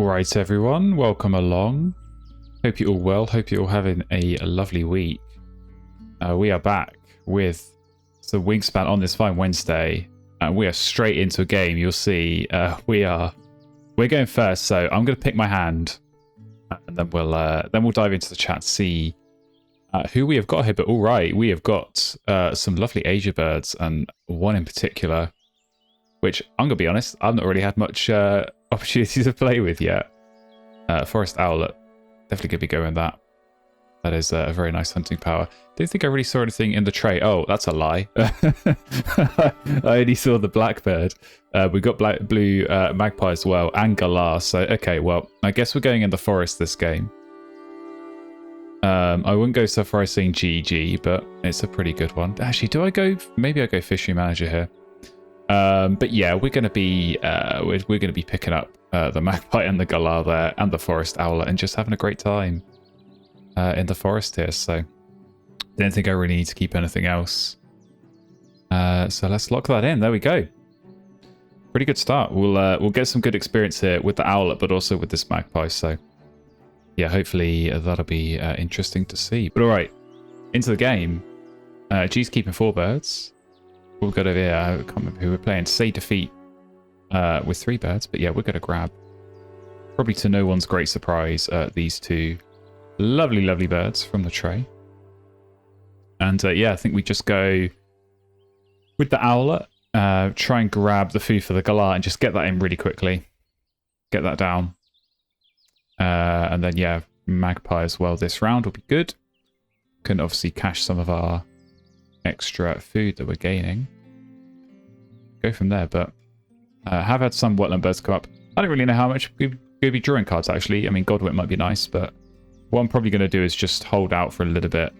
Alright everyone, welcome along. Hope you're all well, hope you're all having a lovely week. We are back with the Wingspan on this fine Wednesday. We are straight into a game. You'll see we're going first, so I'm going to pick my hand and then we'll dive into the chat to see who we have got here. But alright, we have got some lovely Asia birds, and one in particular, which I'm going to be honest, I've not really had much opportunity to play with yet. Forest owlet, definitely going to be going that. That is a very nice hunting power. Don't think I really saw anything in the tray. Oh, that's a lie. I only saw the blackbird. We got blue magpie as well, and galah. So okay, well, I guess we're going in the forest this game. I wouldn't go so far as saying GG, but it's a pretty good one. Actually, do I go? Maybe I go fishery manager here. But yeah, we're going to be picking up the magpie and the galah there, and the forest owlet, and just having a great time in the forest here. So didn't think I really need to keep anything else. So let's lock that in. There we go. Pretty good start. We'll get some good experience here with the owlet, but also with this magpie. So yeah, hopefully that'll be interesting to see. But all right, into the game. G's keeping 4 birds. We'll go over here. I can't remember who we're playing. Say defeat with 3 birds. But yeah, we're going to grab, probably to no one's great surprise, these 2 lovely, lovely birds from the tray. And yeah, I think we just go with the owlet. Try and grab the food for the galah and just get that in really quickly. Get that down. And then yeah, magpie as well this round will be good. Can obviously cache some of our extra food that we're gaining. Go from there, but have had some wetland birds come up. I don't really know how much we're going to be drawing cards actually. I mean, Godwit might be nice, but what I'm probably going to do is just hold out for a little bit.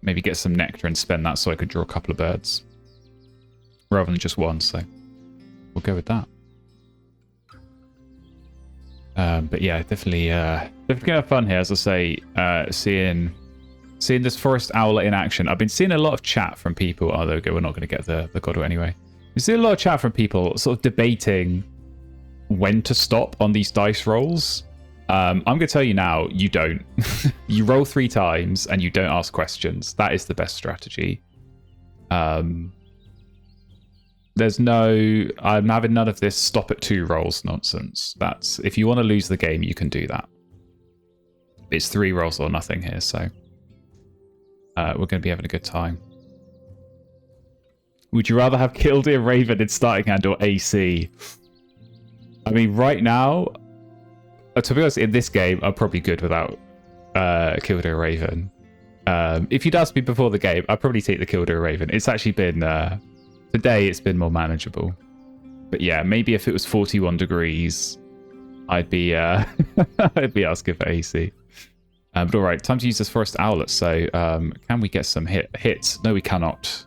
Maybe get some nectar and spend that so I could draw a couple of birds rather than just one. So we'll go with that. But yeah, definitely gonna have fun here, as I say, seeing this forest owlet in action. I've been seeing a lot of chat from people. Oh, there we go. We're not going to get the Godwit anyway. We see a lot of chat from people sort of debating when to stop on these dice rolls. I'm going to tell you now, you don't. You roll 3 times and you don't ask questions. That is the best strategy. There's no, I'm having none of this stop at 2 rolls nonsense. That's, if you want to lose the game, you can do that. It's 3 rolls or nothing here, so we're going to be having a good time. Would you rather have Killdeer Raven in starting hand or AC? I mean, right now, to be honest, in this game, I'm probably good without Killdeer Raven. If you'd asked me before the game, I'd probably take the Killdeer Raven. It's actually been, today it's been more manageable. But yeah, maybe if it was 41 degrees, I'd be I'd be asking for AC. But all right, time to use this forest owlet. So can we get some hits? No, we cannot.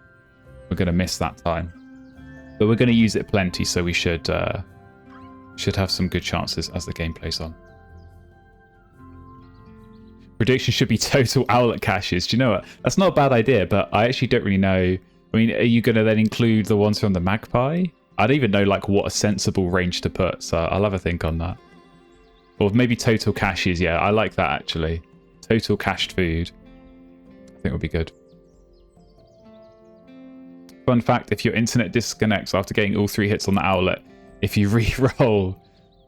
We're going to miss that time. But we're going to use it plenty, so we should have some good chances as the game plays on. Prediction should be total owlet caches. Do you know what? That's not a bad idea, but I actually don't really know. I mean, are you going to then include the ones from the magpie? I don't even know like what a sensible range to put, so I'll have a think on that. Or maybe total caches. Yeah, I like that actually. Total cached food. I think would be good. Fun fact, if your internet disconnects after getting all 3 hits on the owlet, if you re-roll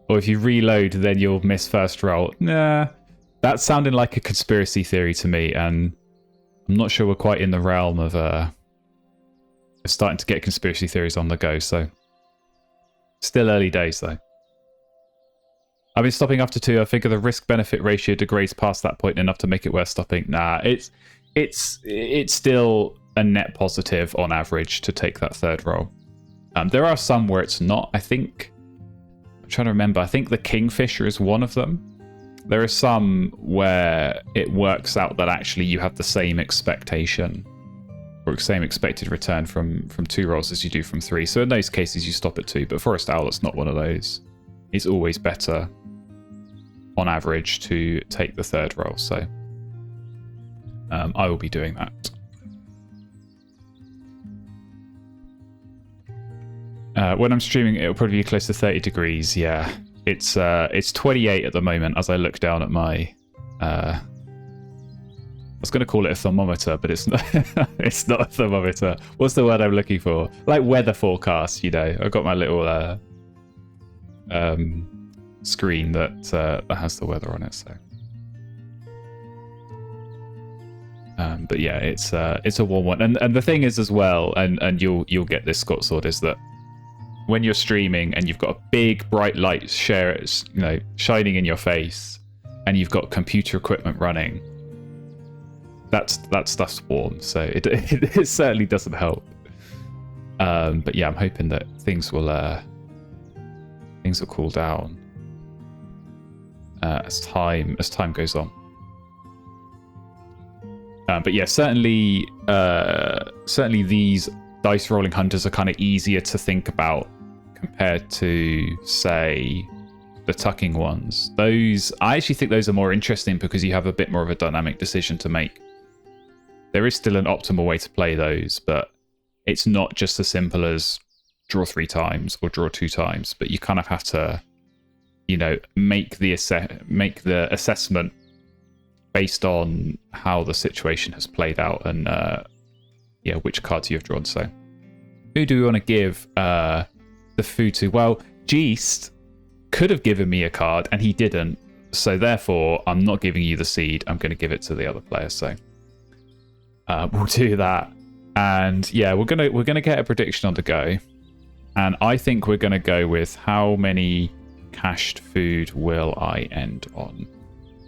or if you reload, then you'll miss first roll. Nah, that's sounding like a conspiracy theory to me, and I'm not sure we're quite in the realm of starting to get conspiracy theories on the go, so still early days though. I've been stopping after 2. I figure the risk-benefit ratio degrades past that point enough to make it worth stopping. Nah, it's still a net positive on average to take that 3rd roll. There are some where it's not. I'm trying to remember. I think the Kingfisher is one of them. There are some where it works out that actually you have the same expectation or same expected return from 2 rolls as you do from 3. So in those cases, you stop at 2. But Forest Owlet's not one of those. It's always better on average to take the 3rd roll. So I will be doing that. When I'm streaming, it'll probably be close to 30 degrees. Yeah, It's 28 at the moment as I look down at my I was going to call it a thermometer, but it's not. It's not a thermometer. What's the word I'm looking for? Like weather forecast, you know. I've got my little screen that has the weather on it. So, but yeah, it's a warm one. And the thing is as well, and you'll get this, Scott Sword, is that when you're streaming and you've got a big bright light shining in your face, and you've got computer equipment running, that stuff's warm, so it certainly doesn't help. But yeah, I'm hoping that things will cool down as time goes on. But yeah, certainly these dice rolling hunters are kind of easier to think about compared to, say, the tucking ones. I actually think those are more interesting because you have a bit more of a dynamic decision to make. There is still an optimal way to play those, but it's not just as simple as draw 3 times or draw 2 times, but you kind of have to, make the assessment based on how the situation has played out and which cards you've drawn. So who do we want to give the food to? Well, Geest could have given me a card and he didn't, so therefore I'm not giving you the seed. I'm going to give it to the other player. So we'll do that, and yeah, we're gonna get a prediction on the go, and I think we're gonna go with how many cached food will I end on,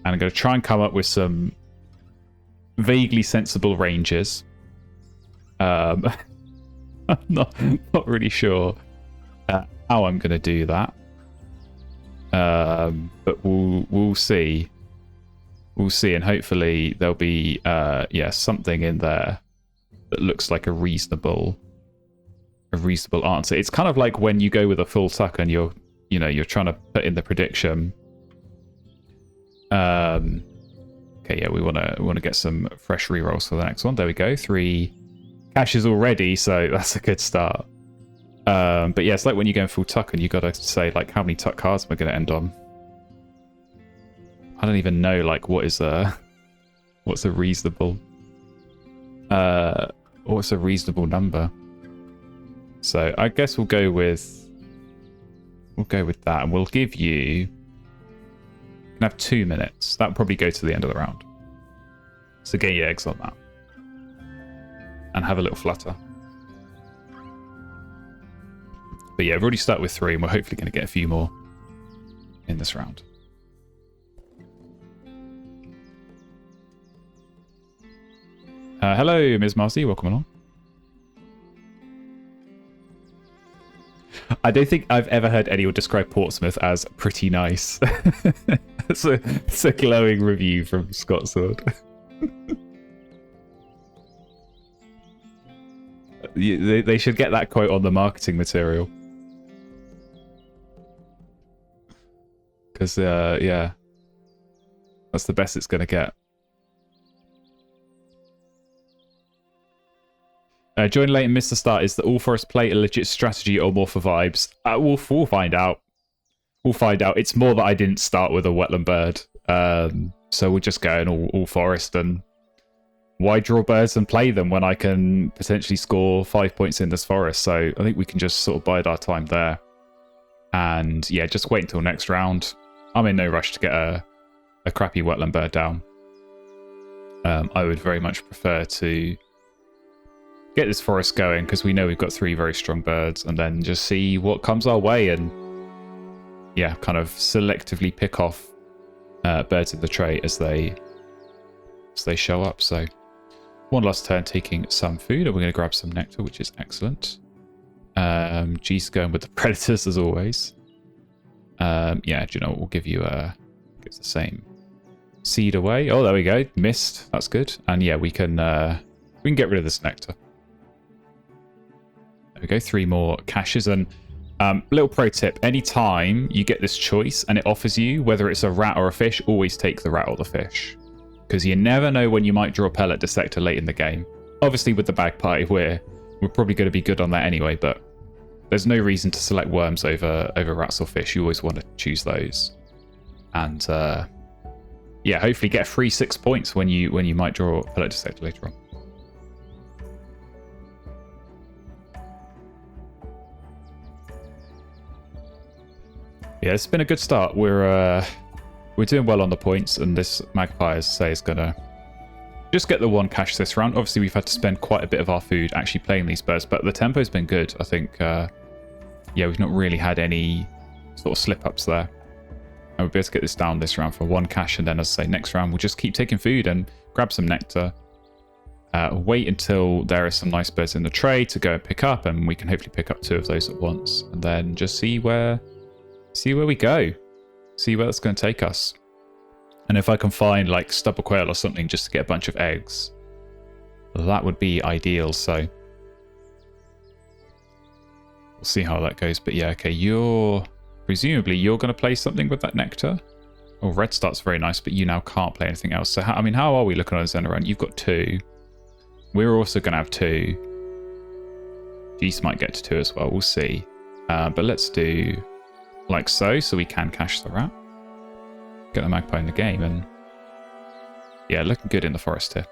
and I'm gonna try and come up with some vaguely sensible ranges. I'm not really sure how I'm gonna do that, but we'll see. We'll see, and hopefully there'll be something in there that looks like a reasonable answer. It's kind of like when you go with a full tuck and you're trying to put in the prediction. Okay, yeah, we want to get some fresh rerolls for the next one. There we go, 3 caches already, so that's a good start. But yeah, it's like when you go in full tuck and you got to say like how many tuck cards am I going to end on. I don't even know what's a reasonable number. So I guess we'll go with that, and we'll give you can have 2 minutes. That'll probably go to the end of the round. So get your eggs on that. And have a little flutter. But yeah, we've already started with 3 and we're hopefully going to get a few more in this round. Hello, Ms. Marcy. Welcome along. I don't think I've ever heard anyone describe Portsmouth as pretty nice. It's a glowing review from Scott Sword. They should get that quote on the marketing material. Because, yeah, that's the best it's going to get. Join late and miss the start. Is the All Forest play a legit strategy or more for vibes? We'll find out. We'll find out. It's more that I didn't start with a wetland bird. So we'll just go in all forest, and why draw birds and play them when I can potentially score 5 points in this forest? So I think we can just sort of bide our time there. And yeah, just wait until next round. I'm in no rush to get a crappy wetland bird down. I would very much prefer to get this forest going because we know we've got 3 very strong birds, and then just see what comes our way, and yeah, kind of selectively pick off birds of the tray as they show up. So one last turn taking some food, and we're going to grab some nectar, which is excellent. G's going with the predators as always. Yeah, do you know what? We'll give you the same seed away. Oh, there we go. Missed. That's good. And yeah, we can get rid of this nectar. There we go, 3 more caches. And little pro tip, anytime you get this choice and it offers you whether it's a rat or a fish, always take the rat or the fish, because you never know when you might draw a pellet dissector late in the game. Obviously with the bagpipe we're probably going to be good on that anyway, but there's no reason to select worms over rats or fish. You always want to choose those. And yeah, hopefully get a free 6 points when you might draw a pellet dissector later on. Yeah, it's been a good start. We're doing well on the points, and this Magpie, as I say, is gonna just get the 1 cash this round. Obviously, we've had to spend quite a bit of our food actually playing these birds, but the tempo's been good. I think, yeah, we've not really had any sort of slip-ups there. And we'll be able to get this down this round for 1 cash, and then, as I say, next round we'll just keep taking food and grab some nectar. Wait until there are some nice birds in the tray to go and pick up, and we can hopefully pick up 2 of those at once, and then just see where we go. See where that's going to take us. And if I can find like stubble quail or something just to get a bunch of eggs, that would be ideal. So we'll see how that goes. But yeah, okay, presumably you're going to play something with that nectar. Oh, red start's very nice, but you now can't play anything else. So I mean, how are we looking on Zen around? You've got 2. We're also going to have 2. Geese might get to 2 as well. We'll see. But let's do like so we can cash the rat. Get the magpie in the game, and yeah, looking good in the forest here.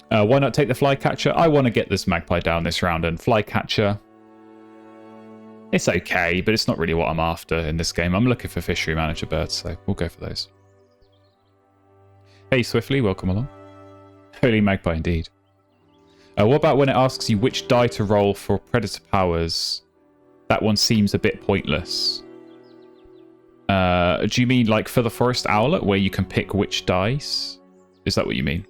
Why not take the flycatcher? I want to get this magpie down this round, and flycatcher, it's okay, but it's not really what I'm after in this game. I'm looking for fishery manager birds, so we'll go for those. Hey Swiftly, welcome along. Holy magpie indeed. What about when it asks you which die to roll for predator powers? That one seems a bit pointless. Do you mean like for the forest owlet where you can pick which dice? Is that what you mean?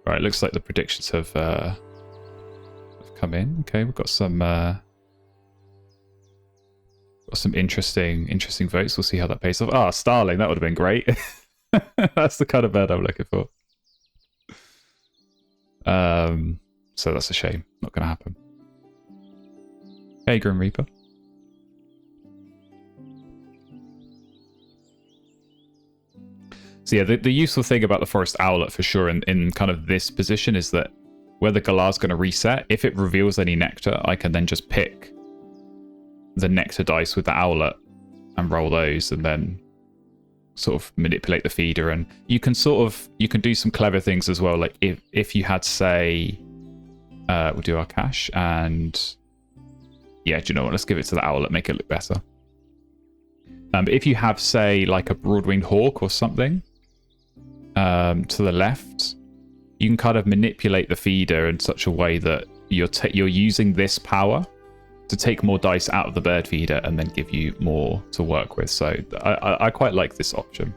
Right, looks like the predictions have come in. Okay, we've got some interesting votes. We'll see how that pays off. Ah, starling, that would have been great. That's the kind of bird I'm looking for. So that's a shame. Not going to happen. Hey, Grim Reaper. So yeah, the useful thing about the forest owlet for sure in kind of this position is that where the galar's going to reset, if it reveals any nectar, I can then just pick the nectar dice with the owlet and roll those, and then sort of manipulate the feeder. And you can do some clever things as well. Like if you had, say, we'll do our cash, and yeah, do you know what? Let's give it to the owlet, make it look better. But if you have, say, like a broad-winged hawk or something to the left, you can kind of manipulate the feeder in such a way that you're using this power to take more dice out of the bird feeder and then give you more to work with. So I quite like this option.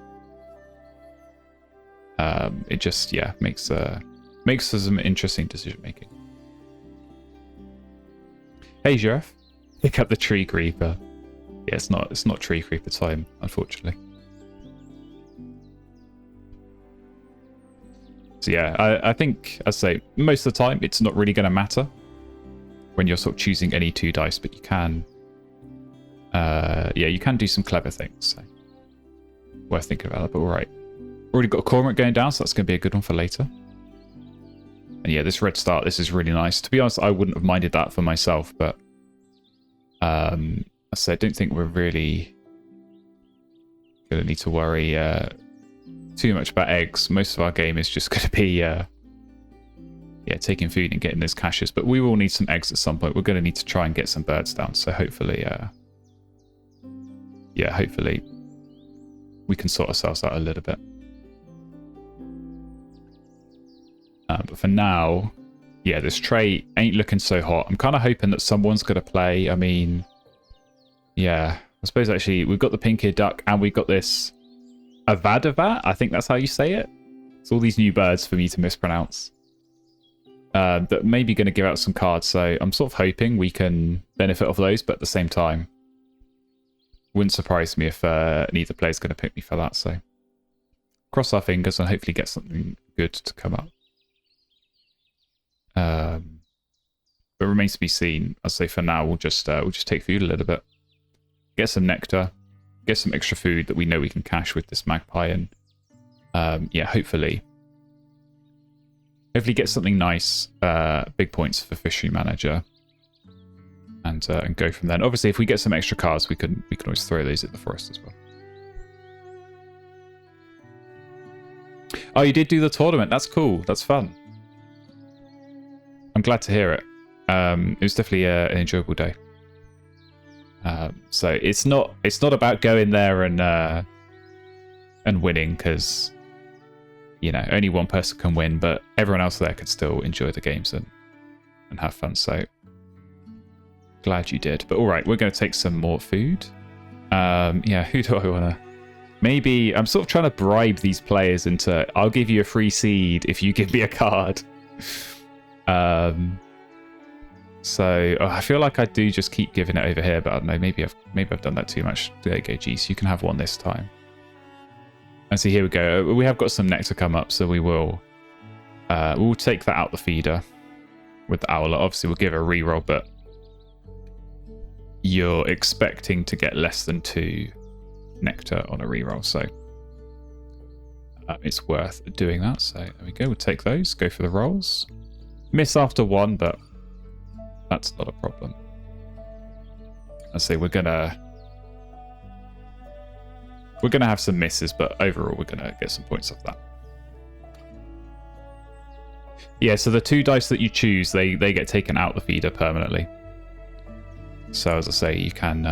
It just, yeah, makes for some interesting decision making. Hey Giraffe, pick up the tree creeper. Yeah, it's not tree creeper time, unfortunately. So yeah, I think, as I say, most of the time it's not really going to matter when you're sort of choosing any 2 dice, but you can, yeah, you can do some clever things. So worth thinking about that. But all right, already got a cormorant going down, so that's going to be a good one for later. And yeah, this red start, this is really nice. To be honest, I wouldn't have minded that for myself, but I don't think we're really going to need to worry too much about eggs. Most of our game is just going to be yeah, taking food and getting those caches. But we will need some eggs at some point. We're going to need to try and get some birds down. So hopefully, yeah, hopefully we can sort ourselves out a little bit. But for now, yeah, this tray ain't looking so hot. I'm kind of hoping that someone's going to play. I mean, yeah, I suppose actually we've got the pink-eared duck and we've got this Avadavat. I think that's how you say it. It's all these new birds for me to mispronounce. That may be going to give out some cards. So I'm sort of hoping we can benefit off those, but at the same time, wouldn't surprise me if neither player's going to pick me for that. So cross our fingers and hopefully get something good to come up. But remains to be seen. I'd say for now we'll just take food a little bit, get some nectar, get some extra food that we know we can cache with this magpie, and yeah, hopefully get something nice, big points for fishery manager, and go from there. And obviously, if we get some extra cards, we can always throw those at the forest as well. Oh, you did do the tournament. That's cool. That's fun. I'm glad to hear it. It was definitely an enjoyable day. So it's not about going there and winning, because you know only one person can win, but everyone else there could still enjoy the games and have fun. So glad you did. But all right, we're going to take some more food. Yeah, who do I want to? Maybe I'm sort of trying to bribe these players into, I'll give you a free seed if you give me a card. So I feel like I do just keep giving it over here, but I don't know, maybe I've done that too much. There you go, geez, you can have one this time. And see, here we go. We have got some nectar come up, so we'll take that out the feeder with the owlet. Obviously, we'll give it a reroll, but you're expecting to get less than 2 nectar on a reroll, so it's worth doing that. So there we go. We'll take those. Go for the rolls. Miss after 1, but that's not a problem. I say we're gonna have some misses, but overall we're gonna get some points off that. Yeah, so the 2 dice that you choose, they get taken out the feeder permanently. So as I say, you can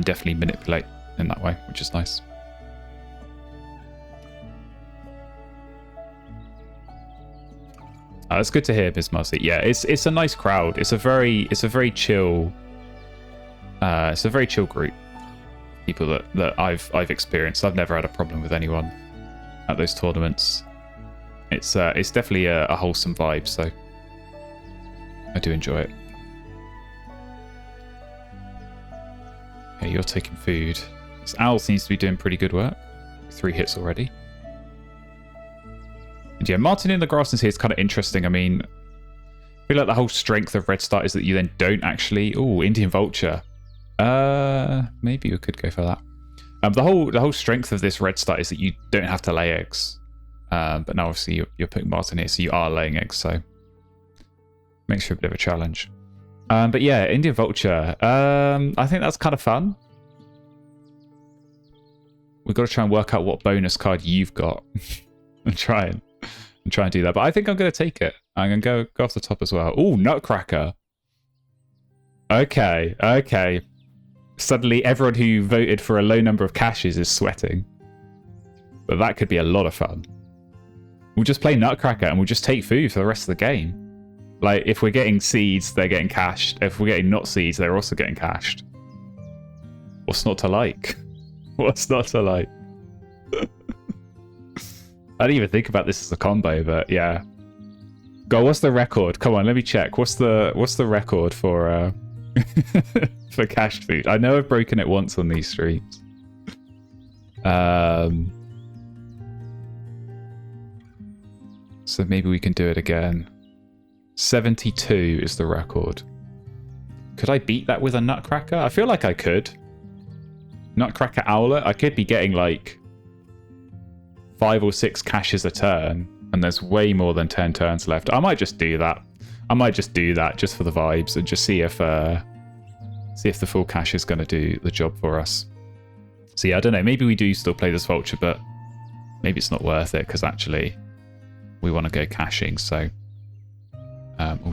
definitely manipulate in that way, which is nice. It's good to hear, Ms. Marcy. Yeah, it's a nice crowd. It's a very chill. It's a very chill group. People that I've experienced. I've never had a problem with anyone at those tournaments. It's definitely a wholesome vibe. So I do enjoy it. Okay, you're taking food. This owl seems to be doing pretty good work. 3 hits already. And yeah, Martin in the grasslands here is kind of interesting. I mean, I feel like the whole strength of Red Start is that you then don't actually... Oh, Indian Vulture. Maybe we could go for that. The whole strength of this Red Start is that you don't have to lay eggs. But now obviously you're putting Martin here, so you are laying eggs, so makes for a bit of a challenge. But yeah, Indian Vulture. I think that's kind of fun. We've got to try and work out what bonus card you've got and try and do that. But I think I'm going to take it. I'm going to go off the top as well. Oh, Nutcracker. Okay. Suddenly everyone who voted for a low number of caches is sweating. But that could be a lot of fun. We'll just play Nutcracker and we'll just take food for the rest of the game. Like, if we're getting seeds, they're getting cached. If we're getting not seeds, they're also getting cached. What's not to like? What's not to like? I didn't even think about this as a combo, but yeah. God, what's the record? Come on, let me check. What's the record for for cached food? I know I've broken it once on these streams. So maybe we can do it again. 72 is the record. Could I beat that with a Nutcracker? I feel like I could. Nutcracker Owlet, I could be getting like 5 or 6 caches a turn, and there's way more than 10 turns left. I might just do that. Just for the vibes and just see if the full cache is going to do the job for us. So yeah, I don't know. Maybe we do still play this Vulture, but maybe it's not worth it because actually we want to go caching. So,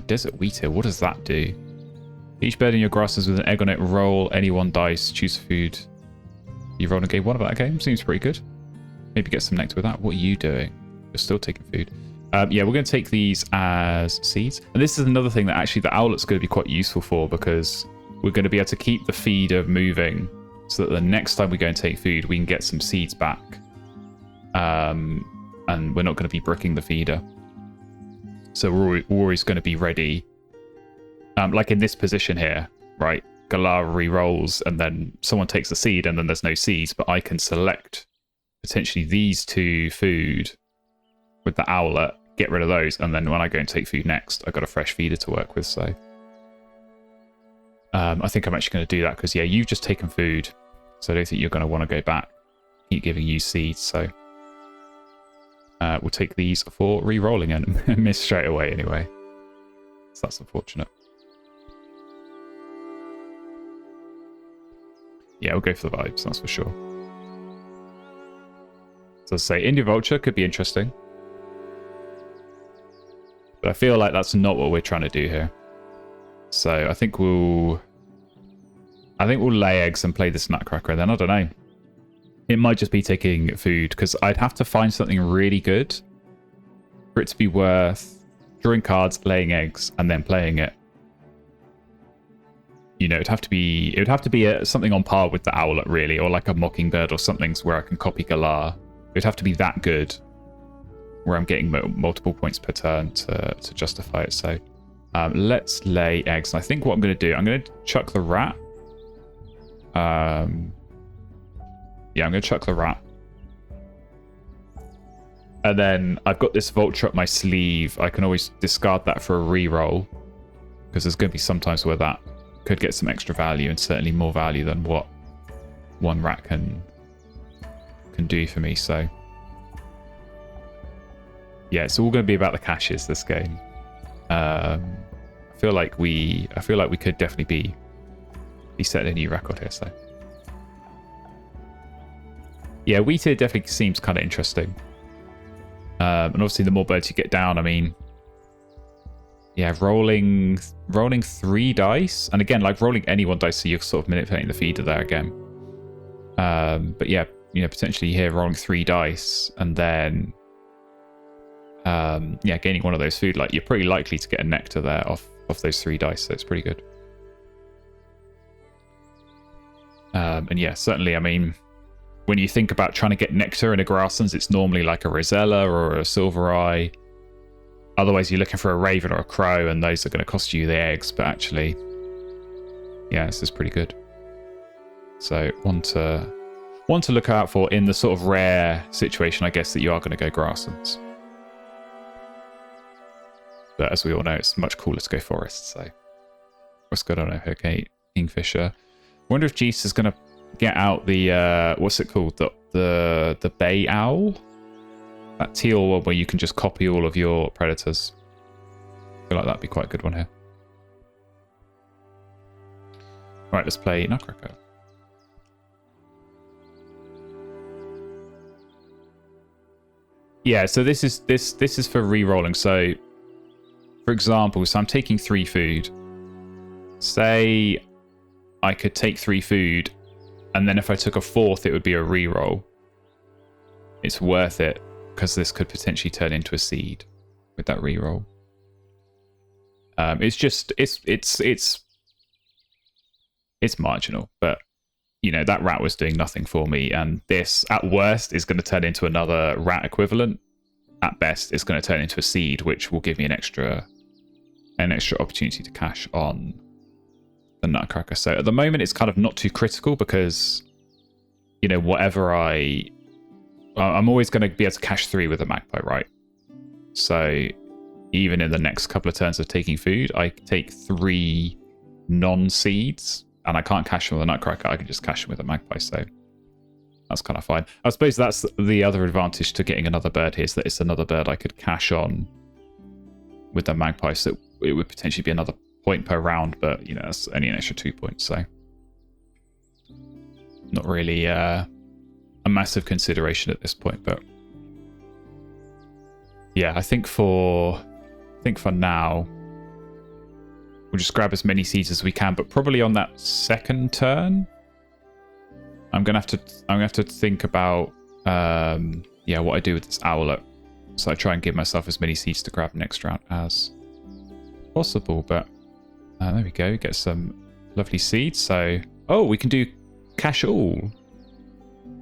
Desert Wheat here. What does that do? Each bird in your grasses with an egg on it. Roll any 1 dice. Choose food. You roll a game 1 of that game. Seems pretty good. Maybe get some nectar with that. What are you doing? You're still taking food. Yeah, we're going to take these as seeds. And this is another thing that actually the owlet's going to be quite useful for, because we're going to be able to keep the feeder moving so that the next time we go and take food, we can get some seeds back. And we're not going to be bricking the feeder. So we're always going to be ready. Like in this position here, right? Galar re-rolls and then someone takes the seed and then there's no seeds, but I can select potentially these 2 food with the owlet, get rid of those, and then when I go and take food next, I've got a fresh feeder to work with. So I think I'm actually going to do that because, yeah, you've just taken food, so I don't think you're going to want to go back. keep giving you seeds. So we'll take these for re-rolling and miss straight away anyway. So that's unfortunate. Yeah, we'll go for the vibes, that's for sure. So say India Vulture could be interesting. But I feel like that's not what we're trying to do here. So I think we'll lay eggs and play this Nutcracker, and then I don't know. It might just be taking food, because I'd have to find something really good for it to be worth drawing cards, laying eggs, and then playing it. You know, it would have to be something on par with the Owlet, really, or like a Mockingbird or something where I can copy Galar. It would have to be that good, where I'm getting multiple points per turn to justify it. So let's lay eggs. And I think what I'm going to do, I'm going to chuck the rat. Yeah, I'm going to chuck the rat. And then I've got this vulture up my sleeve. I can always discard that for a reroll, because there's going to be some times where that could get some extra value, and certainly more value than what one rat can do for me. So yeah, it's all going to be about the caches this game. I feel like we could definitely be setting a new record here. So yeah, wheat tier definitely seems kind of interesting. And obviously the more birds you get down, I mean, yeah, rolling 3 dice, and again, like rolling any 1 dice, so you're sort of manipulating the feeder there again. But yeah, you know, potentially here rolling 3 dice, and then yeah, gaining 1 of those food, like you're pretty likely to get a nectar there off those 3 dice, so it's pretty good. And yeah, certainly, I mean, when you think about trying to get nectar in a grasslands, it's normally like a Rosella or a Silver Eye. Otherwise, you're looking for a Raven or a Crow, and those are going to cost you the eggs. But actually, yeah, this is pretty good. So one to look out for in the sort of rare situation, I guess, that you are going to go grasslands. But as we all know, it's much cooler to go forest. So what's going on over here? Okay, Kingfisher. I wonder if Jeese is going to get out the what's it called, the bay owl, that teal one where you can just copy all of your predators. I feel like that'd be quite a good one here. Right, let's play Nutcracker. Yeah, so this is for re-rolling. So for example, so I'm taking 3 food. Say I could take 3 food, and then if I took a 4th, it would be a reroll. It's worth it, because this could potentially turn into a seed with that reroll. It's marginal, but you know, that rat was doing nothing for me, and this at worst is going to turn into another rat equivalent. At best, it's going to turn into a seed, which will give me an extra opportunity to cash on the Nutcracker. So at the moment, it's kind of not too critical, because you know, whatever I'm always going to be able to cash 3 with a Magpie, right? So even in the next couple of turns of taking food, I take 3 non-seeds, and I can't cash them with a Nutcracker. I can just cash them with a Magpie, so that's kind of fine. I suppose that's the other advantage to getting another bird here, is that it's another bird I could cash on with the Magpie, so it would potentially be another point per round, but you know, that's only an extra 2 points, so not really a massive consideration at this point. But yeah, I think for now we'll just grab as many seeds as we can, but probably on that second turn I'm gonna have to think about yeah, what I do with this Owlet. So I try and give myself as many seeds to grab next round as possible. But there we go, get some lovely seeds. So we can do cash all.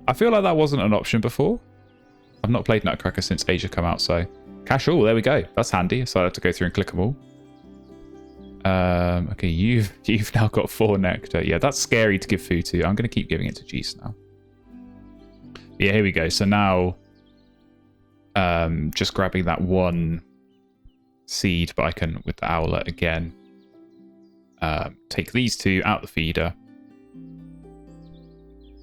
I feel like that wasn't an option before. I've not played Nutcracker since Asia come out, so cash all, there we go. That's handy. So I have to go through and click them all. Okay, you've now got 4 nectar. Yeah, that's scary to give food to. I'm going to keep giving it to Jeese now. Yeah, here we go. So now just grabbing that 1 seed, but I can, with the Owlet again, take these 2 out the feeder.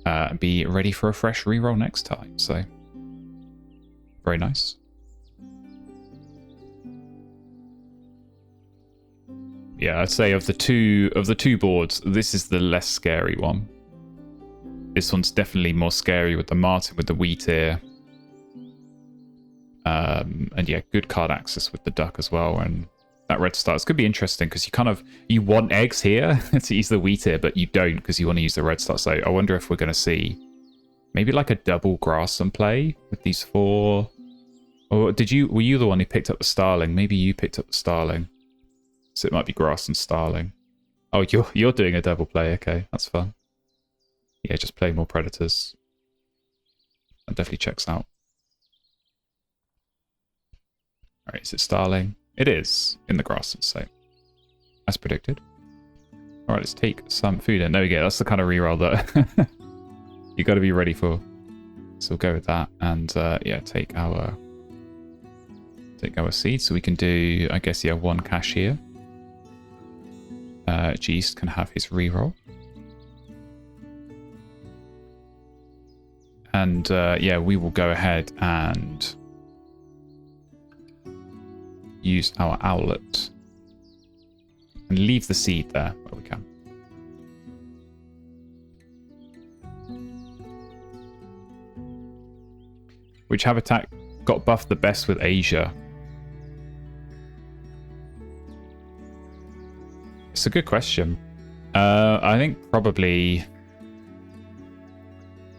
and be ready for a fresh reroll next time. So, very nice. Yeah, I'd say of the two boards, this is the less scary one. This one's definitely more scary with the Martin with the wheat ear. And yeah, good card access with the duck as well, and that red stars could be interesting because you want eggs here to use the wheat ear, but you don't because you want to use the red star. So I wonder if we're going to see maybe like a double grassland play with these 4. Or were you the one who picked up the starling? Maybe you picked up the starling, so it might be grass and starling. Oh, you're doing a double play. Okay, that's fun. Yeah, just play more predators. That definitely checks out. Alright, is it starling? It is in the grassland, so as predicted. Alright, let's take some food in. There we go. That's the kind of reroll that you got to be ready for. So we'll go with that, and yeah, take our seeds. So we can do, I guess, yeah, 1 cash here. Geest can have his reroll. And yeah, we will go ahead and use our owlet and leave the seed there where we can. Which habitat got buffed the best with Asia? It's a good question. I think probably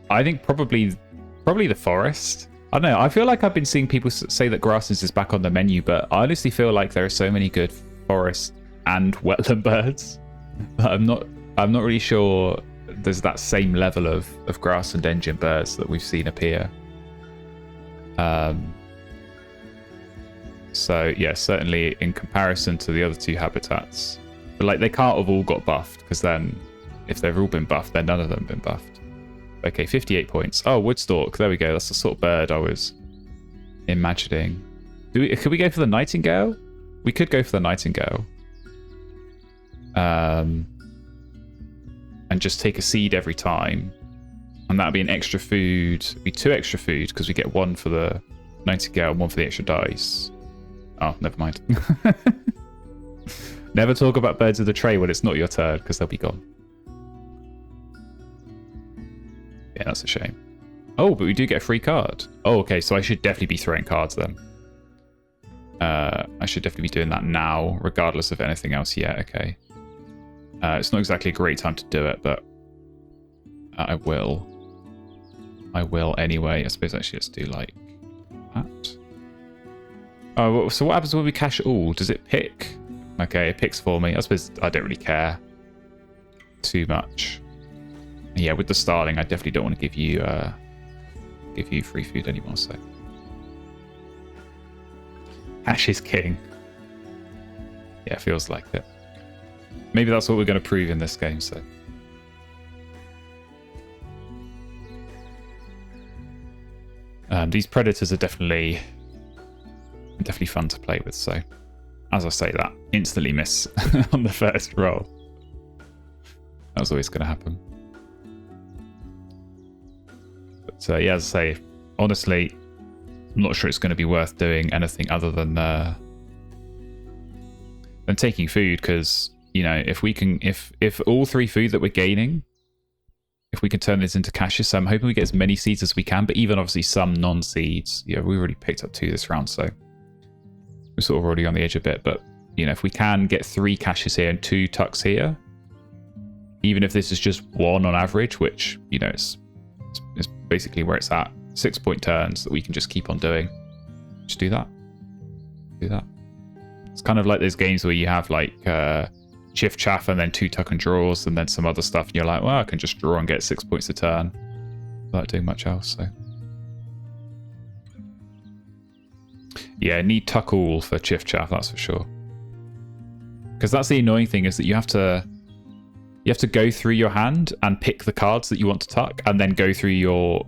the forest. I don't know. I feel like I've been seeing people say that grasslands is back on the menu, but I honestly feel like there are so many good forest and wetland birds that I'm not really sure there's that same level of grassland engine birds that we've seen appear. So yeah, certainly in comparison to the other 2 habitats, but like they can't have all got buffed, because then if they've all been buffed, then none of them have been buffed. Okay, 58 points. Oh, Woodstalk. There we go. That's the sort of bird I was imagining. Could we go for the nightingale? We could go for the nightingale. And just take a seed every time. And that'd be an extra food. It'd be 2 extra food because we get 1 for the nightingale and 1 for the extra dice. Oh, never mind. Never talk about birds of the tray when it's not your turn, because they'll be gone. Yeah, that's a shame. Oh, but we do get a free card. Oh, okay, so I should definitely be throwing cards then. I should definitely be doing that now, regardless of anything else yet. Okay. It's not exactly a great time to do it, but I will. I will anyway. I suppose actually let's do like that. Oh, so what happens when we cash it all? Does it pick? Okay, it picks for me. I suppose I don't really care too much. Yeah, with the starling, I definitely don't want to give you free food anymore. So, Ash is king. Yeah, feels like it. Maybe that's what we're going to prove in this game. So, these predators are definitely fun to play with. So, as I say that, instantly miss on the first roll. That was always going to happen. So yeah, as I say, honestly, I'm not sure it's going to be worth doing anything other than taking food, because you know, if all 3 food that we're gaining, if we can turn this into caches, so I'm hoping we get as many seeds as we can, but even obviously some non-seeds. Yeah, we've already picked up 2 this round, so we're sort of already on the edge a bit. But you know, if we can get 3 caches here and 2 tucks here, even if this is just 1 on average, which you know it's basically where it's at, 6-point turns that we can just keep on doing. Just do that. It's kind of like those games where you have like Chiff Chaff and then 2 tuck and draws and then some other stuff, and you're like, well, I can just draw and get 6 points a turn without doing much else. So yeah, need tuck all for Chiff Chaff, that's for sure. Because that's the annoying thing, is that you have to go through your hand and pick the cards that you want to tuck, and then go through your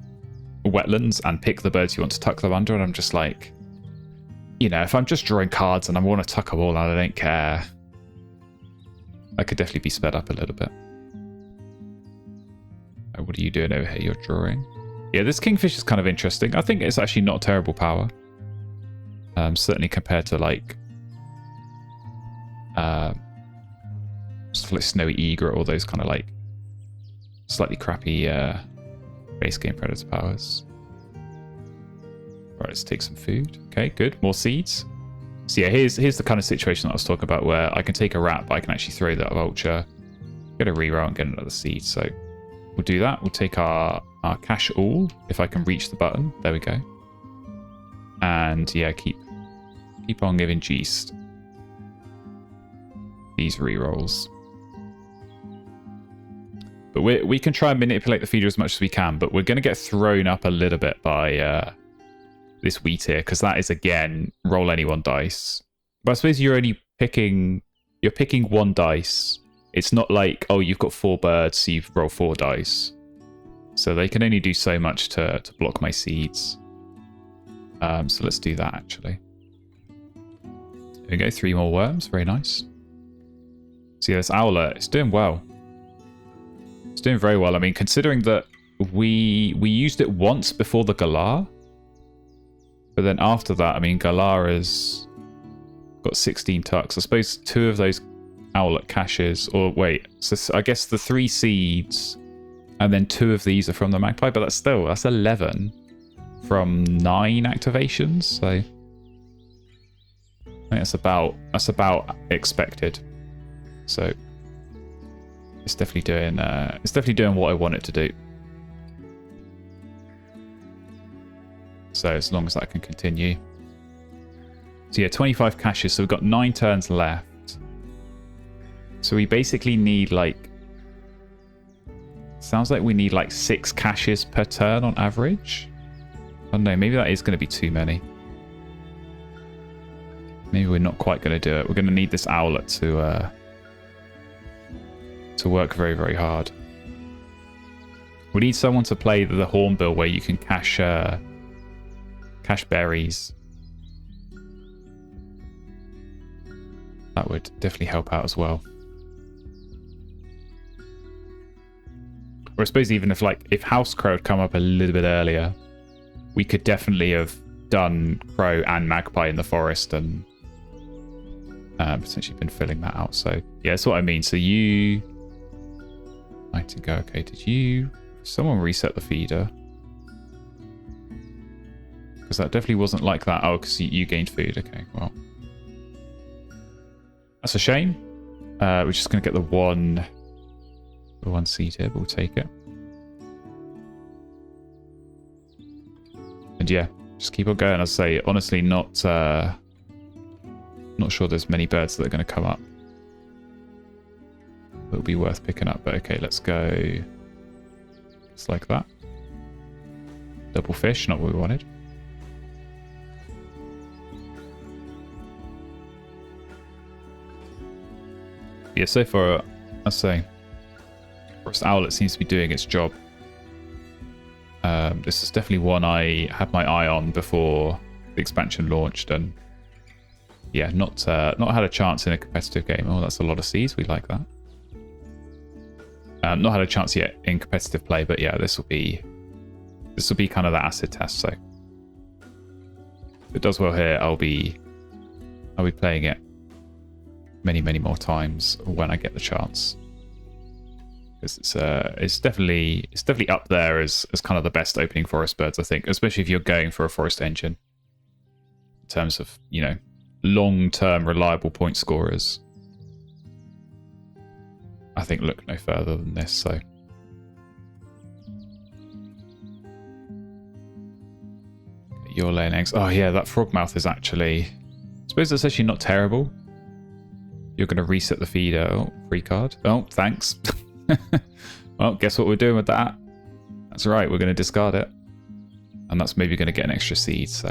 wetlands and pick the birds you want to tuck them under. And I'm just like, you know, if I'm just drawing cards and I want to tuck them all and I don't care, I could definitely be sped up a little bit. What are you doing over here? You're drawing. Yeah, this Kingfish is kind of interesting. I think it's actually not a terrible power. Certainly compared to like Snowy Eager, all those kind of like slightly crappy base game Predator powers. Alright, let's take some food. Okay, good. More seeds. So yeah, here's the kind of situation that I was talking about where I can take a rat, but I can actually throw that vulture, get a reroll and get another seed. So we'll do that. We'll take our cash all, if I can reach the button. There we go. And yeah, keep on giving Geest these rerolls. But we can try and manipulate the feeder as much as we can, but we're going to get thrown up a little bit by this wheat here, because that is, again, roll any one dice. But I suppose you're picking one dice. It's not like, oh, you've got 4 birds, so you roll 4 dice. So they can only do so much to block my seeds. So let's do that, actually. There we go, 3 more worms. Very nice. So yeah, this owlet, it's doing well. It's doing very well. I mean, considering that we used it once before the Galar. But then after that, I mean, Galar has got 16 tucks. I suppose 2 of those owlet caches, or wait, so I guess the 3 seeds, and then 2 of these are from the Magpie, but that's 11 from 9 activations. So I think that's about expected. So it's definitely doing what I want it to do. So as long as that can continue. So yeah, 25 caches. So we've got 9 turns left. So we basically need like... Sounds like we need like 6 caches per turn on average. I don't know, maybe that is going to be too many. Maybe we're not quite going to do it. We're going to need this owlet to work very, very hard. We need someone to play the Hornbill where you can cache berries. That would definitely help out as well. Or I suppose even if House Crow had come up a little bit earlier, we could definitely have done Crow and Magpie in the forest and potentially been filling that out. So yeah, that's what I mean. So you... Nightingale, okay, someone reset the feeder? Because that definitely wasn't like that. Oh, because you gained food. Okay, well. That's a shame. We're just going to get the one seed here, but we'll take it. And yeah, just keep on going. I'll say, honestly, not sure there's many birds that are going to come up. It'll be worth picking up, but okay, let's go. Just like that. Double fish, not what we wanted. Yeah, so far, I'd say, Forest Owlet seems to be doing its job. This is definitely one I had my eye on before the expansion launched, and yeah, not had a chance in a competitive game. Oh, that's a lot of seeds. We like that. Not had a chance yet in competitive play, but yeah, this will be kind of the acid test. So if it does well here, I'll be playing it many more times when I get the chance. Because it's definitely up there as kind of the best opening forest birds, I think, especially if you're going for a forest engine in terms of, you know, long-term reliable point scorers. I think look no further than this, so. You're laying eggs. Oh yeah, that frogmouth is actually... I suppose that's actually not terrible. You're going to reset the feeder. Oh, free card. Oh, thanks. Well, guess what we're doing with that? That's right, we're going to discard it. And that's maybe going to get an extra seed, so.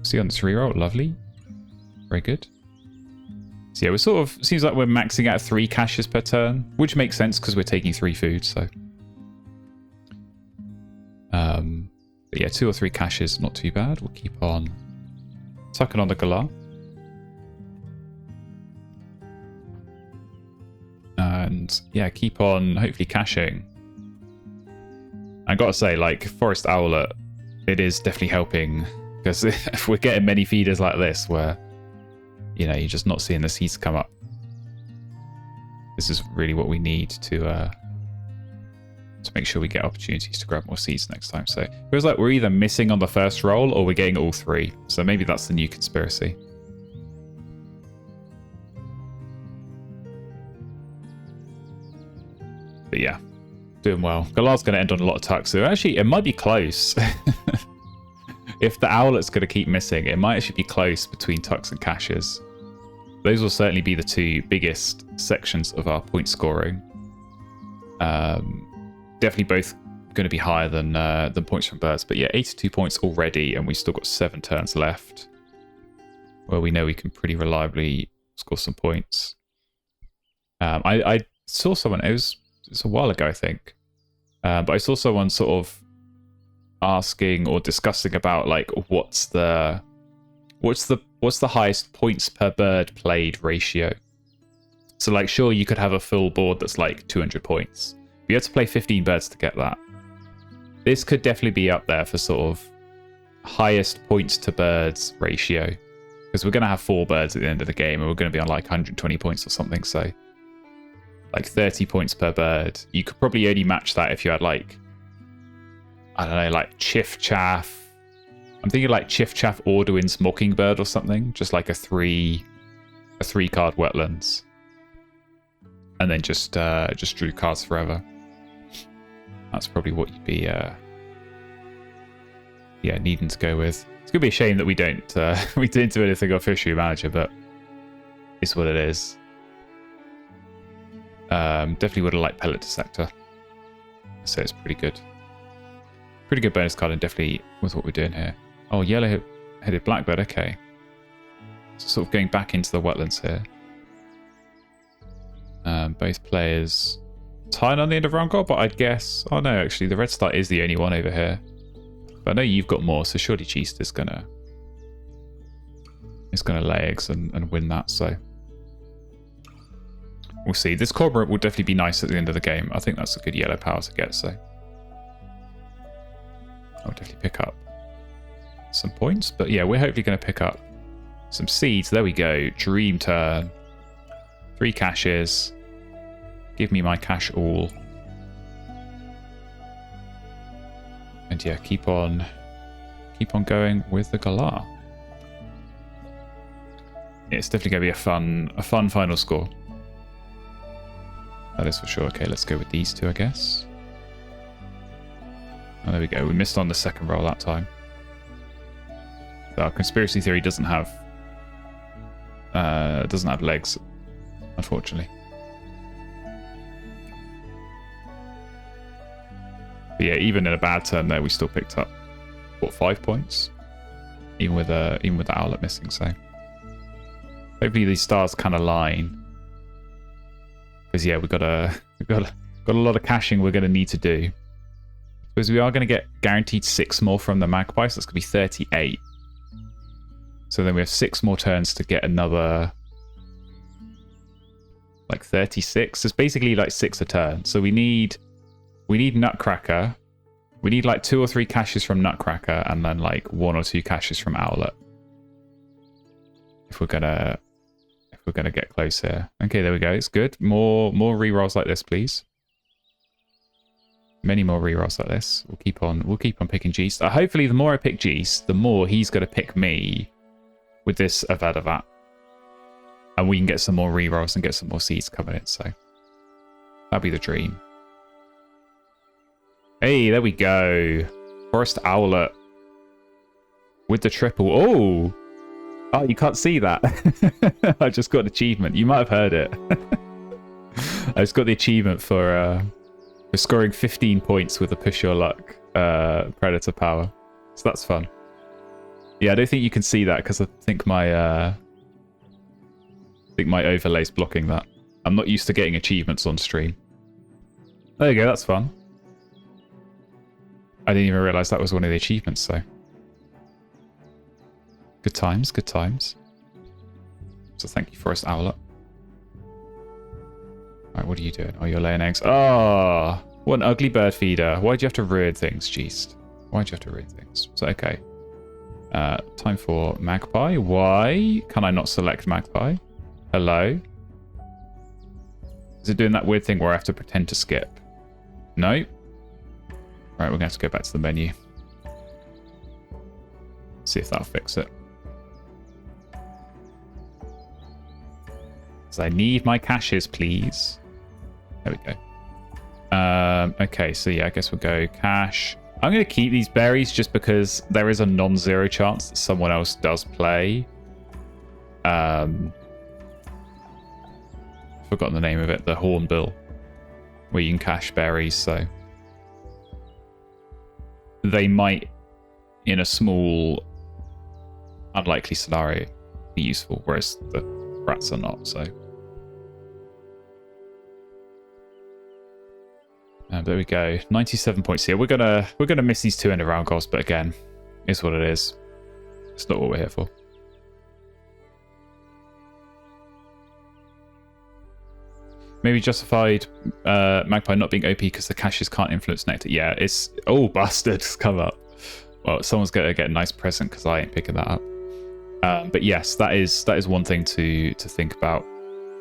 See on this reroll, lovely. Very good. So yeah, we're sort of, seems like we're maxing out 3 caches per turn, which makes sense because we're taking 3 food, so. But yeah, 2 or 3 caches, not too bad. We'll keep on tucking on the Galar. And yeah, keep on hopefully caching I got to say, like, Forest Owlet, it is definitely helping, because if we're getting many feeders like this where, you know, you're just not seeing the seeds come up, this is really what we need to make sure we get opportunities to grab more seeds next time. So it feels like we're either missing on the first roll or we're getting all three. So maybe that's the new conspiracy. But yeah, doing well. Galar's going to end on a lot of tucks. So actually, it might be close. If the Owlet's going to keep missing, it might actually be close between tucks and caches. Those will certainly be the two biggest sections of our point scoring. Definitely both going to be higher than points from birds. But yeah, 82 points already, and we've still got 7 turns left, where we know we can pretty reliably score some points. I saw someone, it was a while ago, I think, but I saw someone sort of asking or discussing about, like, what's the highest points per bird played ratio. So, like, sure, you could have a full board that's like 200 points. You have to play 15 birds to get that. This could definitely be up there for sort of highest points to birds ratio, because we're going to have 4 birds at the end of the game, and we're going to be on like 120 points or something. So like 30 points per bird. You could probably only match that if you had, like, I don't know, like Chiff Chaff. I'm thinking like Chiff Chaff Orduin's Mockingbird or something, just like a 3-card wetlands, and then just drew cards forever. That's probably what you'd be needing to go with. It's gonna be a shame that we don't do anything on Fishery Manager, but it's what it is. Definitely would have liked Pellet Dissector. So it's pretty good. Pretty good bonus card, and definitely with what we're doing here. Oh, yellow-headed blackbird, okay. So sort of going back into the wetlands here. Both players tied on the end of round goal, but I'd guess... Oh no, actually, the red star is the only one over here. But I know you've got more, so surely Cheast is gonna lay eggs and win that, so... We'll see. This Cormorant will definitely be nice at the end of the game. I think that's a good yellow power to get, so... I'll definitely pick up some points. But yeah, we're hopefully going to pick up some seeds. There we go. Dream turn. 3 caches. Give me my cache all. And yeah, keep on going with the Galar. Yeah, it's definitely going to be a fun final score. That is for sure. Okay, let's go with these two, I guess. Oh, there we go. We missed on the second roll that time. Our conspiracy theory doesn't have legs, unfortunately. But yeah, even in a bad turn there, we still picked up, what, 5 points, even with the Owlet missing. So hopefully these stars kind of line, because yeah, we've got a lot of caching we're going to need to do. Because we are going to get guaranteed 6 more from the Magpie, so that's going to be 38. So then we have 6 more turns to get another, like, 36. It's basically like 6 a turn. So we need Nutcracker. We need like 2 or 3 caches from Nutcracker, and then like 1 or 2 caches from Owlet. If we're gonna get close here. Okay, there we go. It's good. More rerolls like this, please. Many more rerolls like this. We'll keep on picking Geest. Hopefully, the more I pick Geest, the more he's going to pick me with this Avadavat. And we can get some more rerolls and get some more seeds coming in. So that'd be the dream. Hey, there we go. Forest Owlet with the triple. Oh, you can't see that. I just got an achievement. You might have heard it. I just got the achievement for scoring 15 points with a Push Your Luck Predator power. So that's fun. Yeah, I don't think you can see that because I think my overlay's blocking that. I'm not used to getting achievements on stream. There you go, that's fun. I didn't even realise that was one of the achievements, so. Good times, good times. So thank you, Forest Owlet. Alright, what are you doing? Oh, you're laying eggs. Oh, What an ugly bird feeder. Why'd you have to ruin things, Geest? Why'd you have to ruin things? So, okay. Time for Magpie. Why can I not select Magpie? Hello? Is it doing that weird thing where I have to pretend to skip? No? Right, we're going to have to go back to the menu. See if that'll fix it. So I need my caches, please. There we go. Okay, so yeah, I guess we'll go cache. I'm going to keep these berries just because there is a non-zero chance that someone else does play. Forgotten the name of it, the Hornbill, where you can cache berries, so they might, in a small, unlikely scenario, be useful, whereas the rats are not, so. There we go. 97 points here. We're gonna miss these 2 end of round goals, but again, it's what it is. It's not what we're here for. Maybe justified Magpie not being OP because the caches can't influence Nectar. Yeah, it's oh bastards come up. Well, someone's gonna get a nice present because I ain't picking that up. But yes, that is one thing to think about.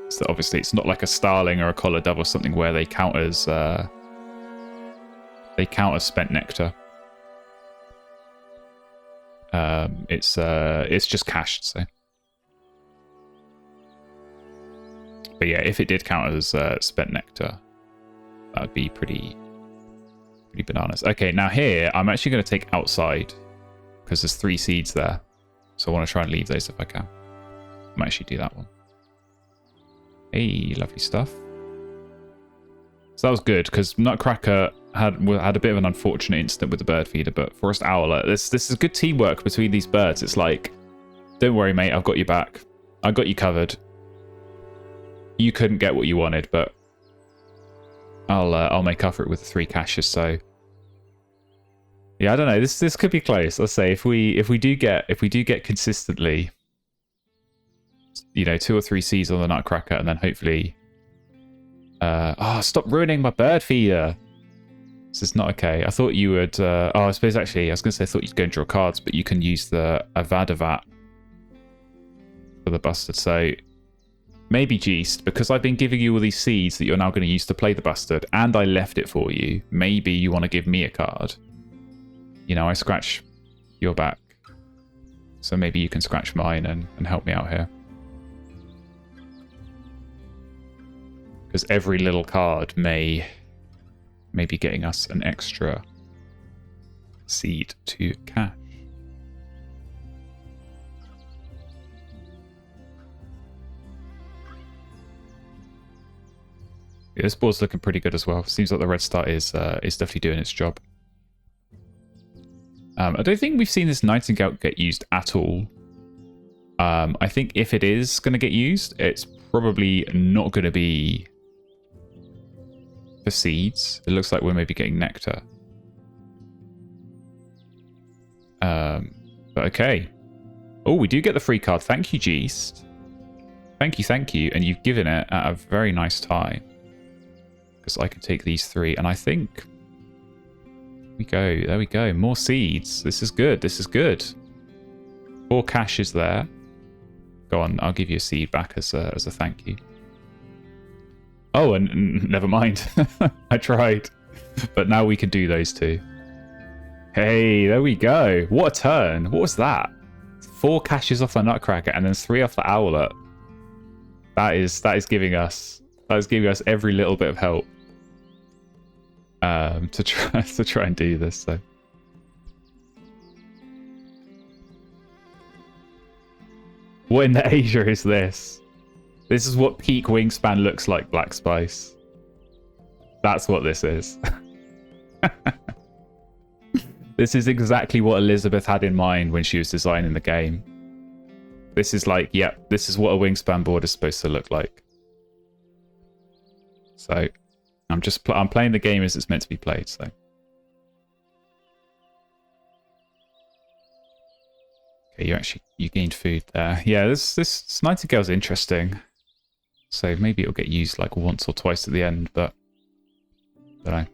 So obviously, it's not like a Starling or a Collar Dove or something where they count as spent nectar. It's just cached. So, but yeah, if it did count as spent nectar, that would be pretty bananas. Okay, now here I'm actually going to take outside because there's 3 seeds there, so I want to try and leave those if I can. I might actually do that one. Hey, lovely stuff. So that was good because Nutcracker had a bit of an unfortunate incident with the bird feeder, but Forest Owlet, this is good teamwork between these birds. It's like, don't worry, mate, I've got you back. I got you covered. You couldn't get what you wanted, but I'll make up for it with the 3 caches. So yeah, I don't know. This could be close. Let's say if we do get consistently, you know, 2 or 3 seeds on the Nutcracker, and then hopefully. Stop ruining my bird feeder. This is not okay. I thought you would... I suppose actually, I was going to say I thought you'd go and draw cards, but you can use the Avadavat for the Bustard. So maybe Geest, because I've been giving you all these seeds that you're now going to use to play the Bustard, and I left it for you, maybe you want to give me a card. You know, I scratch your back. So maybe you can scratch mine and help me out here. Because every little card may be getting us an extra seed to cache. Yeah, this board's looking pretty good as well. Seems like the red star is definitely doing its job. I don't think we've seen this Nightingale get used at all. I think if it is going to get used, it's probably not going to be for seeds. It looks like we're maybe getting nectar. But okay. Oh, we do get the free card. Thank you, Geest. Thank you. And you've given it at a very nice time. Because I can take these 3, and I think... There we go. More seeds. This is good. 4 caches there. Go on, I'll give you a seed back as a thank you. Oh, and never mind. I tried. But now we can do those 2. Hey, there we go. What a turn. What was that? 4 caches off the Nutcracker and then 3 off the Owlet. That is giving us every little bit of help. To try and do this, so. What in the Asia is this? This is what peak Wingspan looks like, Black Spice. That's what this is. This is exactly what Elizabeth had in mind when she was designing the game. This is like, yep, this is what a Wingspan board is supposed to look like. So, I'm playing the game as it's meant to be played, so. Okay, you gained food there. Yeah, this Nightingale's interesting. So maybe it'll get used like once or twice at the end, but I don't know.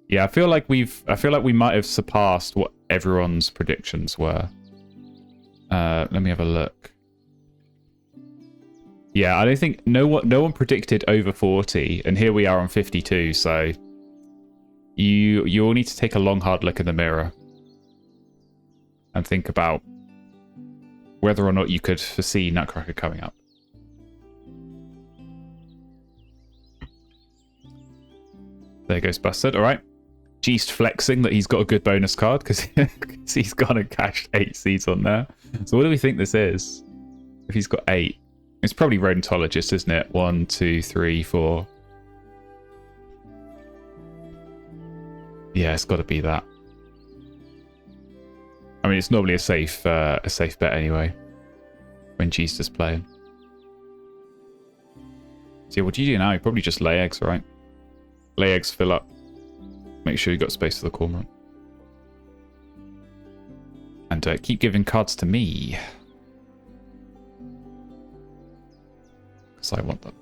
Yeah, I feel like we might have surpassed what everyone's predictions were. Let me have a look. Yeah, I don't think no one predicted over 40, and here we are on 52. So you all need to take a long, hard look in the mirror and think about whether or not you could foresee Nutcracker coming up. There goes Busted. All right. Geest flexing that he's got a good bonus card because he's gone and cashed 8 seeds on there. So what do we think this is? If he's got 8. It's probably Rodentologist, isn't it? 1, 2, 3, 4. Yeah, it's got to be that. I mean, it's normally a safe bet anyway when Geest is playing. So yeah, what do you do now? You probably just lay eggs, right? Lay eggs, fill up. Make sure you got space for the cormorant. And keep giving cards to me. Because I want them.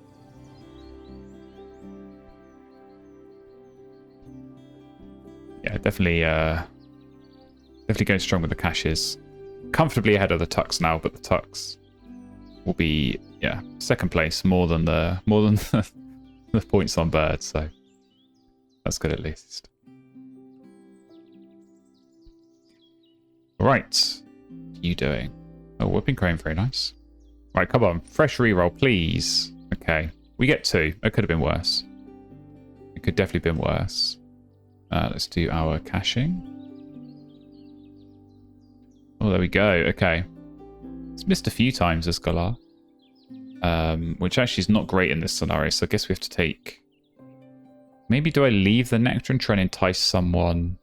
Yeah, definitely going strong with the caches. Comfortably ahead of the tucks now, but the tucks will be, yeah, second place more than the the points on birds, so that's good at least. Right, what are you doing? Oh, Whooping Crane, very nice. Right, come on, fresh reroll, please. Okay, we get 2. It could have been worse. It could definitely have been worse. Let's do our caching. Oh, there we go. Okay, it's missed a few times this Galar, which actually is not great in this scenario. So I guess we have to take. Maybe do I leave the nectar and try and entice someone?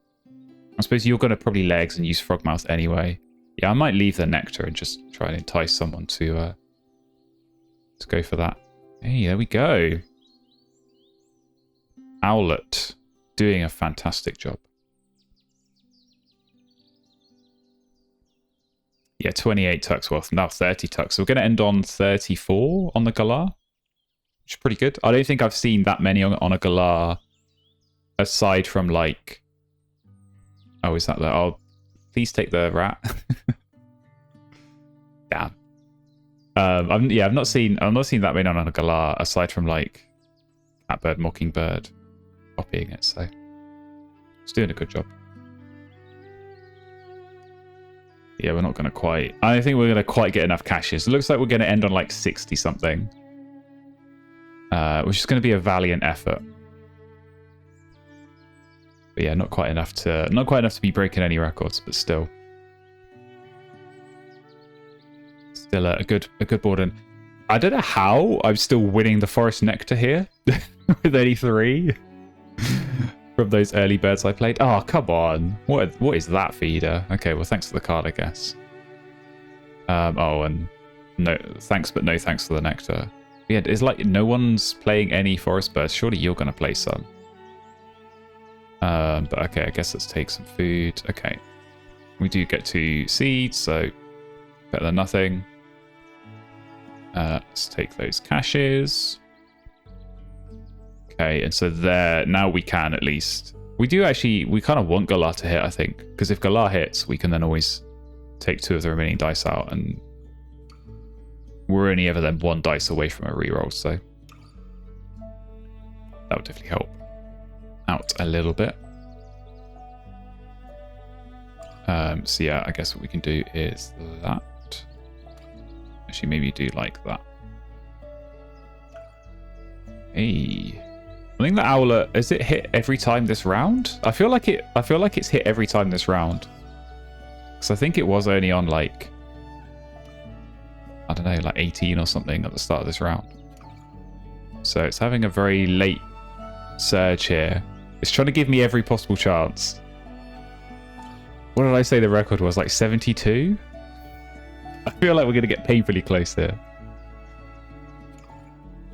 I suppose you're going to probably legs and use Frogmouth anyway. Yeah, I might leave the nectar and just try and entice someone to go for that. Hey, there we go. Owlet doing a fantastic job. Yeah, 28 tucks worth, now 30 tucks. So we're going to end on 34 on the Galar, which is pretty good. I don't think I've seen that many on a Galar, aside from like... Oh, is that the... Oh, please take the rat. Damn. I've not seen that many on a Galar, aside from like Catbird, Mockingbird copying it, so it's doing a good job. Yeah, we're not going to quite... I don't think we're going to quite get enough caches. It looks like we're going to end on like 60 something. Which is going to be a valiant effort. But yeah, not quite enough to be breaking any records, but still. Still a good board. And I don't know how I'm still winning the Forest Nectar here with only 3 from those early birds I played. Oh, come on. What is that feeder? Okay, well, thanks for the card, I guess. Oh, and no thanks, but no thanks for the nectar. Yeah, it's like no one's playing any forest birds. Surely you're going to play some. But okay, I guess let's take some food. Okay. We do get 2 seeds, so better than nothing. Let's take those caches. Okay, and so there, now we can at least... We kind of want Galar to hit, I think. Because if Galar hits, we can then always take 2 of the remaining dice out, and we're only ever then 1 dice away from a reroll, so that would definitely help out a little bit. So yeah, I guess what we can do is that. Actually, maybe do like that. Hey, I think the Owlet, is it hit every time this round? I feel like it's hit every time this round. Because I think it was only on like, I don't know, like 18 or something at the start of this round. So it's having a very late surge here. It's trying to give me every possible chance. What did I say the record was? Like 72? I feel like we're going to get painfully close here.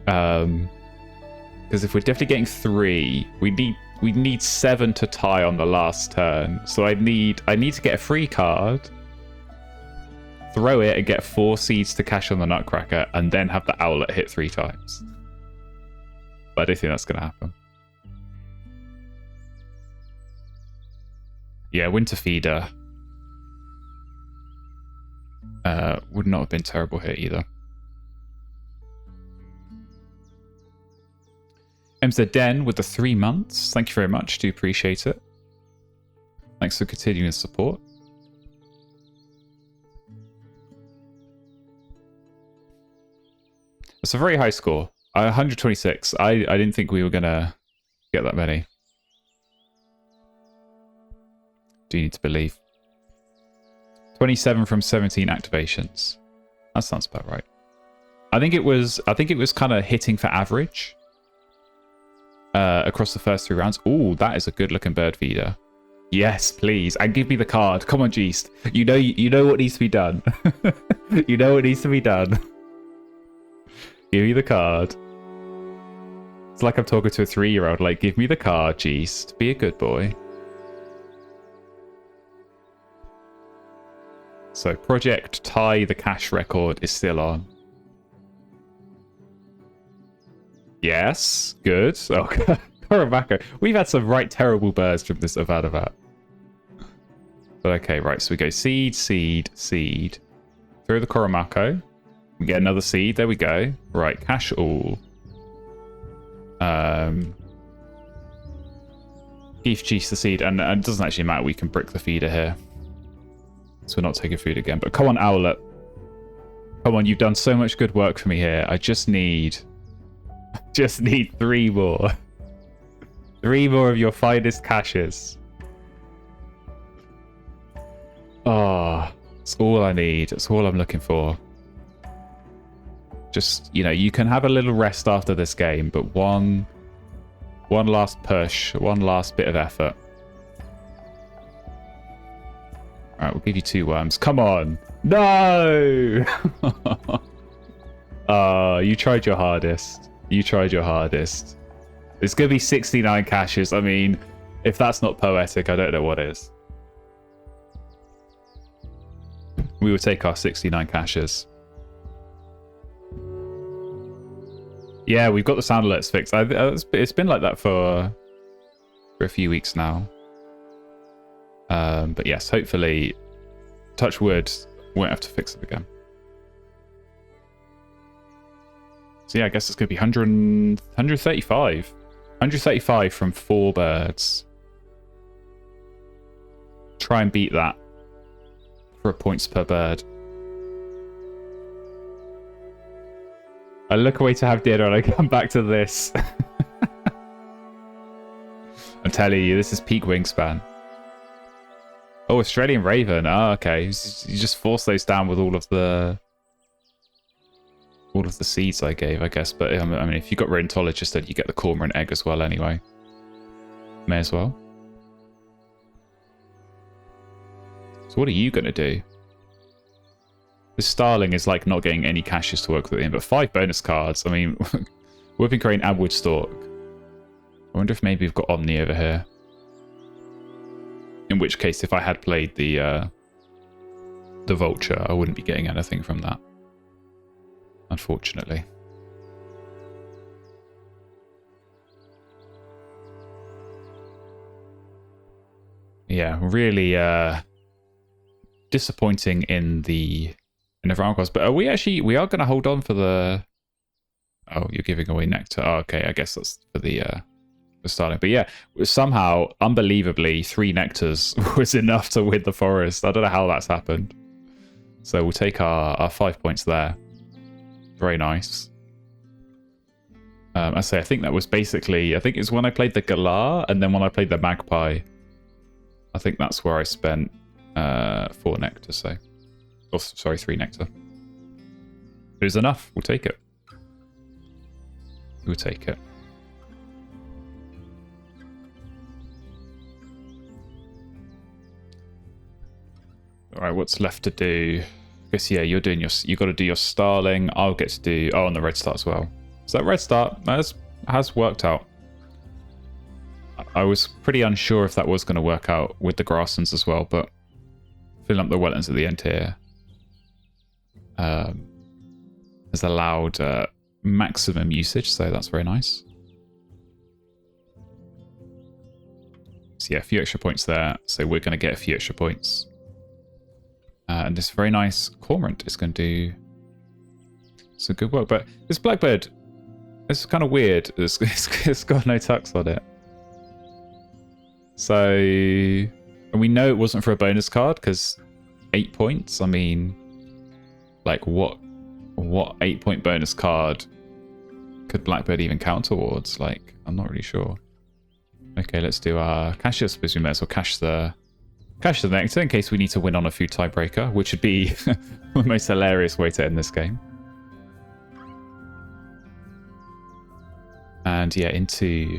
Because if we're definitely getting 3, we need 7 to tie on the last turn. So I need to get a free card, throw it, and get 4 seeds to cash on the Nutcracker, and then have the Owlet hit 3 times. But I don't think that's going to happen. Yeah, winter feeder would not have been terrible here either. MZ Den with the 3 months. Thank you very much. Do appreciate it. Thanks for continuing the support. It's a very high score. 126. I didn't think we were going to get that many. Do you need to believe? 27 from 17 activations. That sounds about right. I think it was kind of hitting for average across the first 3 rounds. Ooh, that is a good looking bird feeder. Yes, please. And give me the card. Come on, Geest. You know what needs to be done. You know what needs to be done. Give me the card. It's like I'm talking to a 3-year-old. Like, give me the card, Geest. Be a good boy. So, Project Tie the Cash record is still on. Yes. Good. Oh, Jeremagpie. We've had some right terrible birds from this Avadavat. But okay, right. So we go seed, seed, seed. Throw the Jeremagpie. We get another seed. There we go. Right, cash all. Give Geese the seed. And it doesn't actually matter. We can brick the feeder here. So we're not taking food again. But come on, Owlet. Come on, you've done so much good work for me here. I just need 3 more. 3 more of your finest caches. Oh, that's all I need. That's all I'm looking for. Just, you know, you can have a little rest after this game, but one last push, one last bit of effort. All right, we'll give you 2 worms. Come on. No! You tried your hardest. You tried your hardest. It's going to be 69 caches. I mean, if that's not poetic, I don't know what is. We will take our 69 caches. Yeah, we've got the sound alerts fixed. It's been like that for a few weeks now. But yes, hopefully, touch wood, won't have to fix it again. So yeah, I guess it's going to be 135. 135 from 4 birds. Try and beat that for points per bird. I look away to have dinner and I come back to this. I'm telling you, this is peak Wingspan. Oh, Australian Raven. Oh, okay. You just force those down with all of the seeds I gave, I guess. But I mean, if you got Rheumatologist, then you get the cormorant egg as well anyway. May as well. So what are you going to do? This Starling is like not getting any caches to work with him, but 5 bonus cards. I mean, Whipping Crane and Woodstalk. I wonder if maybe we've got Omni over here. In which case, if I had played the Vulture, I wouldn't be getting anything from that. Unfortunately. Yeah, really disappointing in the round cost. But we are going to hold on for the... Oh, you're giving away nectar. Oh, okay, I guess that's for the starting. But yeah, somehow, unbelievably, 3 nectars was enough to win the forest. I don't know how that's happened. So we'll take our 5 points there. Very nice. I think that was basically... I think it's when I played the Galar, and then when I played the Magpie. I think that's where I spent 4 nectar, so... Oh, sorry, 3 nectar. It was enough. We'll take it. We'll take it. All right, what's left to do? I guess, yeah, you're doing you got to do your Starling. I'll get to do... Oh, and the Red Start as well. So that Red Start has worked out. I was pretty unsure if that was going to work out with the Grasslands as well, but filling up the wetlands at the end here has allowed maximum usage, so that's very nice. So So yeah, a few extra points there. So we're going to get a few extra points. And this very nice cormorant is going to do some good work. But this blackbird, it's kind of weird. It's got no tux on it. So, and we know it wasn't for a bonus card because 8 points. I mean, like what 8-point bonus card could Blackbird even count towards? Like, I'm not really sure. Okay, let's do our cash. I suppose we may as well cash the nectar in case we need to win on a food tiebreaker, which would be the most hilarious way to end this game. And yeah, into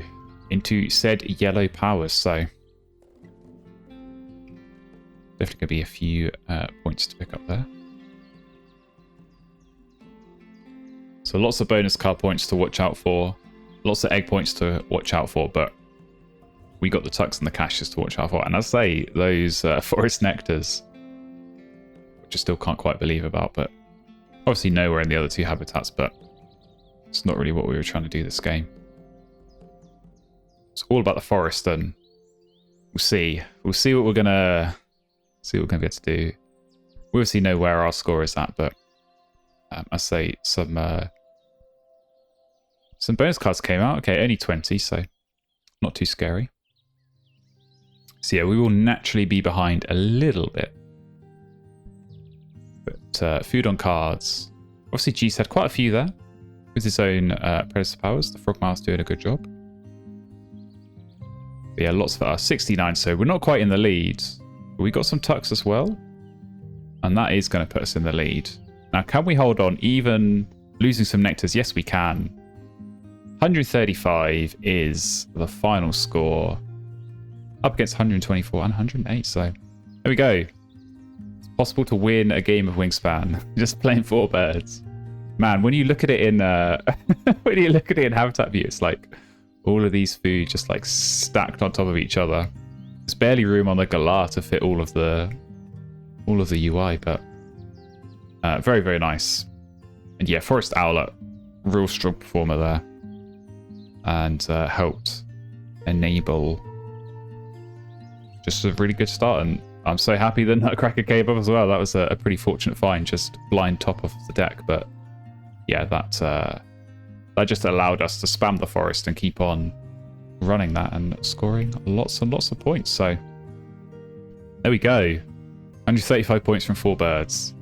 said yellow powers. So definitely gonna be a few points to pick up there. So lots of bonus card points to watch out for, lots of egg points to watch out for, but we got the tux and the caches to watch out for. And I say those forest nectars, which I still can't quite believe about, but obviously nowhere in the other two habitats, but it's not really what we were trying to do this game. It's all about the forest, and we'll see. We'll see what we're gonna be able to do. We obviously know where our score is at, but I say some bonus cards came out. Okay, only 20, so not too scary. So yeah, we will naturally be behind a little bit. But food on cards. Obviously, G's had quite a few there with his own predator powers. The Frogmile's doing a good job. But yeah, lots of 69, so we're not quite in the lead. But we got some tucks as well. And that is going to put us in the lead. Now, can we hold on even losing some nectars? Yes, we can. 135 is the final score. Up against 124 and 108. So there we go. It's possible to win a game of Wingspan just playing 4 birds. Man, when you look at it in habitat view, it's like all of these food just like stacked on top of each other. There's barely room on the galah to fit all of the UI, but very, very nice. And yeah, Forest Owlet, real strong performer there, and helped enable just a really good start. And I'm so happy that Nutcracker came up as well. That was a pretty fortunate find, just blind top of the deck. But yeah, that just allowed us to spam the forest and keep on running that and scoring lots and lots of points. So there we go. 135 points from 4 birds.